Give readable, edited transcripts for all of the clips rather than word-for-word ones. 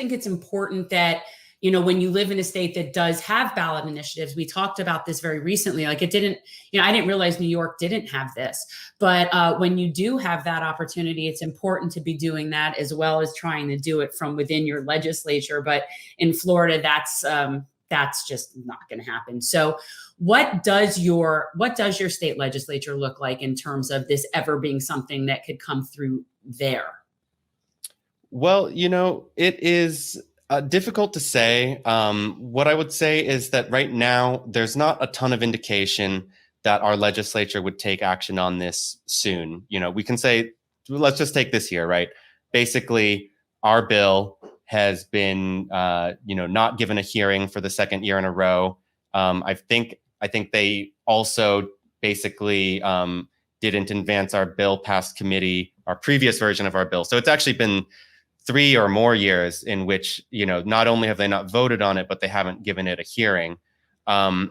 think it's important that, when you live in a state that does have ballot initiatives, we talked about this very recently, like it didn't, I didn't realize New York didn't have this, but when you do have that opportunity, it's important to be doing that as well as trying to do it from within your legislature. But in Florida, that's just not going to happen. So what does your state legislature look like in terms of this ever being something that could come through there? Well, it is difficult to say. What I would say is that right now, there's not a ton of indication that our legislature would take action on this soon. We can say, let's just take this year, right? Basically, our bill has been, not given a hearing for the second year in a row. I think they also basically didn't advance our bill past committee, our previous version of our bill. So it's actually been 3 or more years in which, not only have they not voted on it, but they haven't given it a hearing. And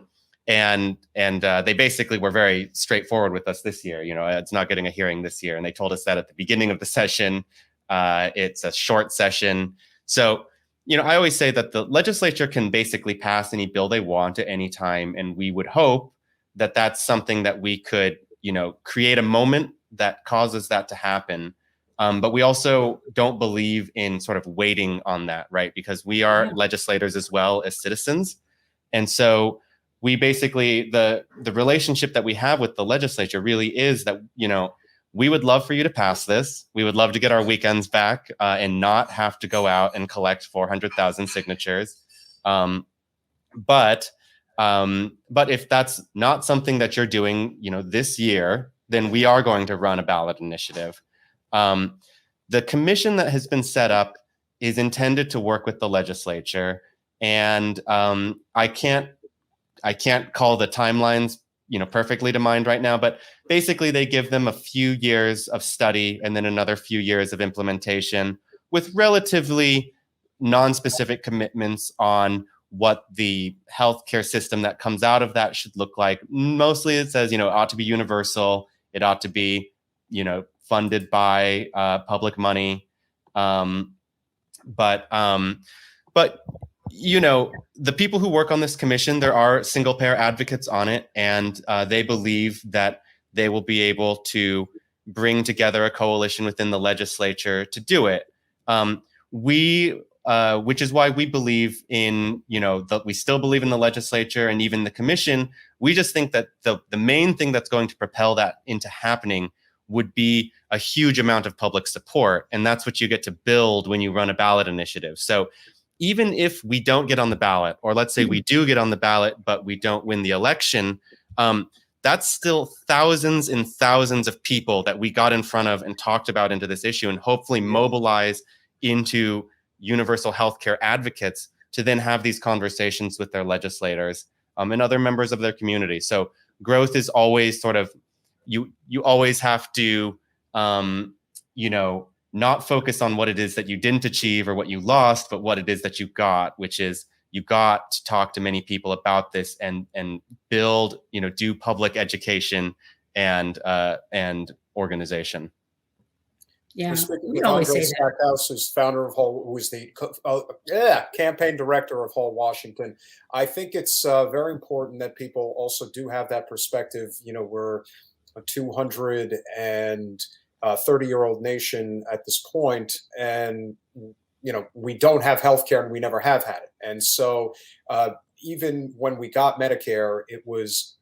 they basically were very straightforward with us this year. It's not getting a hearing this year. And they told us that at the beginning of the session. It's a short session. So, I always say that the legislature can basically pass any bill they want at any time. And we would hope that that's something that we could, create a moment that causes that to happen. But we also don't believe in sort of waiting on that, right? Because we are legislators as well as citizens. And so we basically, the relationship that we have with the legislature really is that, we would love for you to pass this. We would love to get our weekends back and not have to go out and collect 400,000 signatures. But if that's not something that you're doing, this year, then we are going to run a ballot initiative. The commission that has been set up is intended to work with the legislature, and I can't call the timelines, perfectly to mind right now, but basically they give them a few years of study and then another few years of implementation with relatively non-specific commitments on what the healthcare system that comes out of that should look like. Mostly it says, it ought to be universal. It ought to be, funded by public money. But the people who work on this commission, there are single payer advocates on it, and they believe that they will be able to bring together a coalition within the legislature to do it. Which is why we believe in, that we still believe in the legislature and even the commission. We just think that the main thing that's going to propel that into happening would be a huge amount of public support. And that's what you get to build when you run a ballot initiative. So even if we don't get on the ballot, or let's say we do get on the ballot, but we don't win the election, that's still thousands and thousands of people that we got in front of and talked about into this issue, and hopefully mobilize into universal healthcare advocates to then have these conversations with their legislators and other members of their community. So growth is always sort of, you always have to, not focus on what it is that you didn't achieve or what you lost, but what it is that you got, which is you got to talk to many people about this and build, do public education and organization. Yeah, we always say that. Stackhouse, who's founder of Whole, who is the campaign director of Whole Washington. I think it's very important that people also do have that perspective. We're a 230-year-old nation at this point, and we don't have healthcare, and we never have had it. And so, even when we got Medicare, it was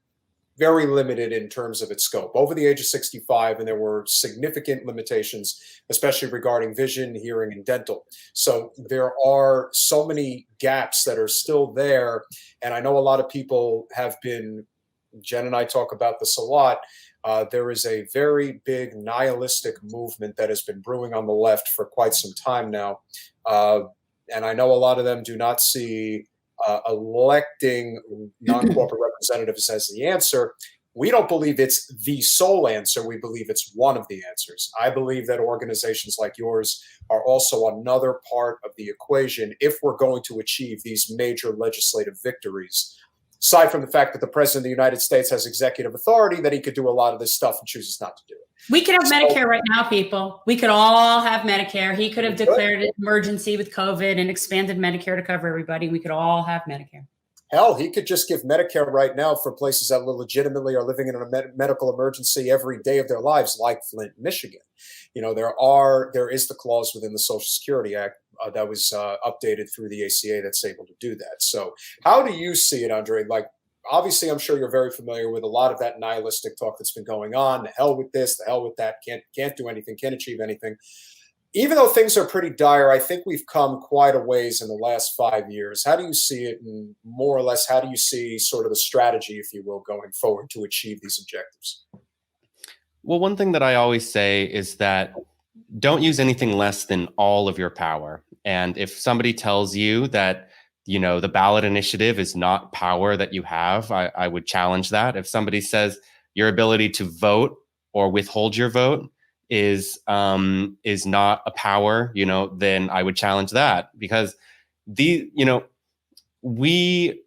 very limited in terms of its scope, over the age of 65, and there were significant limitations, especially regarding vision, hearing, and dental. So there are so many gaps that are still there, and I know a lot of people have been, Jen and I talk about this a lot, there is a very big nihilistic movement that has been brewing on the left for quite some time now, and I know a lot of them do not see electing non-corporate representatives as the answer. We don't believe it's the sole answer. We believe it's one of the answers. I believe that organizations like yours are also another part of the equation if we're going to achieve these major legislative victories. Aside from the fact that the president of the United States has executive authority, that he could do a lot of this stuff and chooses not to do it. We could have So- Medicare right now, people. We could all have Medicare. He could have We could. declared an emergency with COVID and expanded Medicare to cover everybody. We could all have Medicare. Hell, he could just give Medicare right now for places that legitimately are living in a medical emergency every day of their lives, like Flint, Michigan. You know, there is the clause within the Social Security Act that was updated through the ACA that's able to do that. So, how do you see it, Andre? Like, obviously, I'm sure you're very familiar with a lot of that nihilistic talk that's been going on. The hell with this, the hell with that. Can't do anything. Can't achieve anything. Even though things are pretty dire, I think we've come quite a ways in the last 5 years. How do you see it, and more or less, how do you see sort of the strategy, if you will, going forward to achieve these objectives? Well, one thing that I always say is that don't use anything less than all of your power. And if somebody tells you that, you know, the ballot initiative is not power that you have, I would challenge that. If somebody says your ability to vote or withhold your vote is not a power, you know, then I would challenge that, because we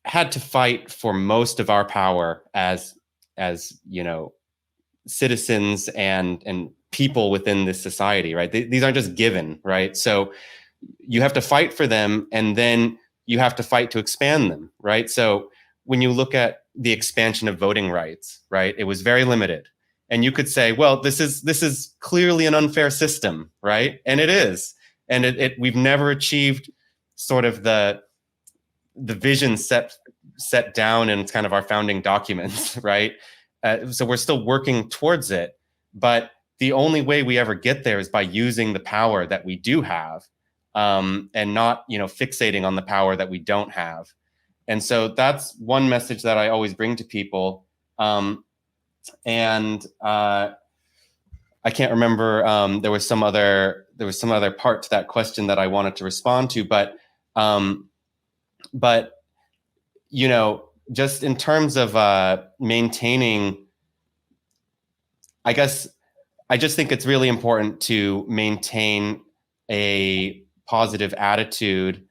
had to fight for most of our power as you know, citizens and people within this society, right? These aren't just given, right? So you have to fight for them, and then you have to fight to expand them, right? So when you look at the expansion of voting rights, right, it was very limited. And you could say, well, this is clearly an unfair system, right? And it is. And we've never achieved sort of the vision set down in kind of our founding documents, right? So we're still working towards it. But the only way we ever get there is by using the power that we do have, and not, you know, fixating on the power that we don't have. And so that's one message that I always bring to people. And I can't remember. There was some other part to that question that I wanted to respond to, but you know, just in terms of maintaining, I guess I just think it's really important to maintain a positive attitude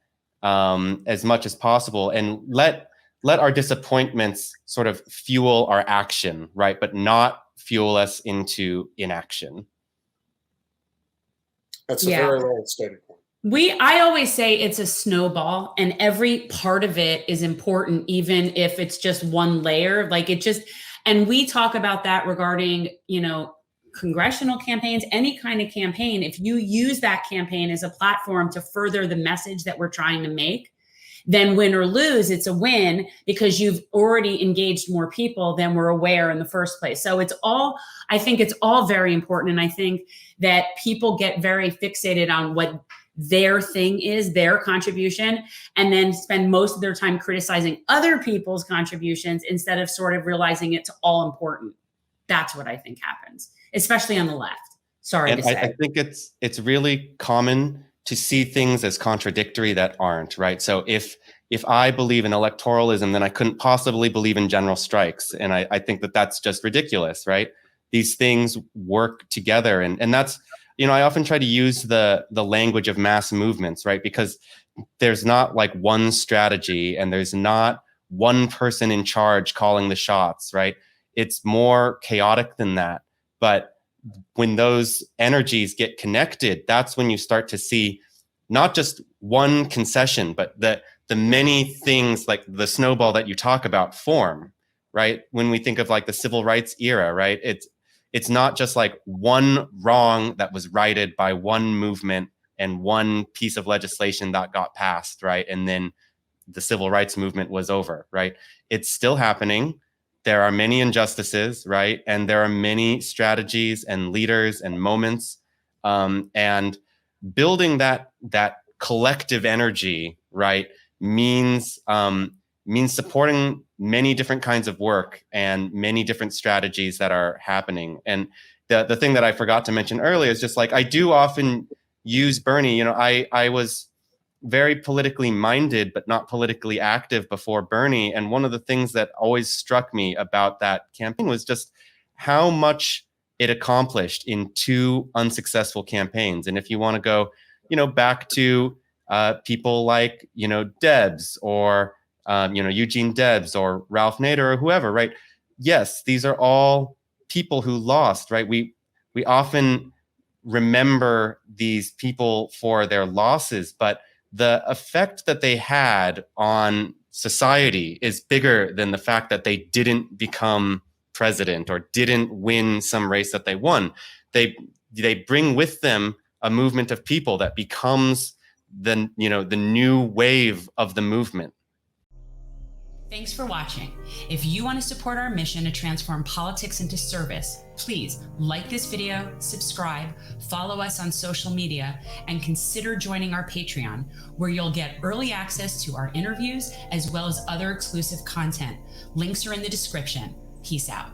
as much as possible, and let our disappointments sort of fuel our action, right? But not fuel us into inaction. That's a very well stated point. I always say it's a snowball, and every part of it is important, even if it's just one layer. Like and we talk about that regarding, you know, congressional campaigns, any kind of campaign. If you use that campaign as a platform to further the message that we're trying to make, then win or lose, it's a win, because you've already engaged more people than were aware in the first place. So I think it's all very important. And I think that people get very fixated on what their thing is, their contribution, and then spend most of their time criticizing other people's contributions instead of sort of realizing it's all important. That's what I think happens, especially on the left. Sorry to say. I think it's really common to see things as contradictory that aren't, right? So if I believe in electoralism, then I couldn't possibly believe in general strikes. And I think that that's just ridiculous, right? These things work together. And that's, you know, I often try to use the language of mass movements, right? Because there's not like one strategy, and there's not one person in charge calling the shots, right? It's more chaotic than that. But when those energies get connected, that's when you start to see not just one concession, but the many things, like the snowball that you talk about, form, right? When we think of like the civil rights era, right? It's not just like one wrong that was righted by one movement and one piece of legislation that got passed, right? And then the civil rights movement was over, right? It's still happening. There are many injustices, right? And there are many strategies and leaders and moments, and building that collective energy, right, means supporting many different kinds of work and many different strategies that are happening. And the thing that I forgot to mention earlier is just like, I do often use Bernie. You know, I was very politically minded, but not politically active before Bernie. And one of the things that always struck me about that campaign was just how much it accomplished in 2 unsuccessful campaigns. And if you want to go, you know, back to people like, you know, Debs or, you know, Eugene Debs or Ralph Nader or whoever, right? Yes, these are all people who lost, right? We often remember these people for their losses, but the effect that they had on society is bigger than the fact that they didn't become president or didn't win some race that they won. They bring with them a movement of people that becomes the new wave of the movement. Thanks for watching. If you want to support our mission to transform politics into service, please like this video, subscribe, follow us on social media, and consider joining our Patreon, where you'll get early access to our interviews as well as other exclusive content. Links are in the description. Peace out.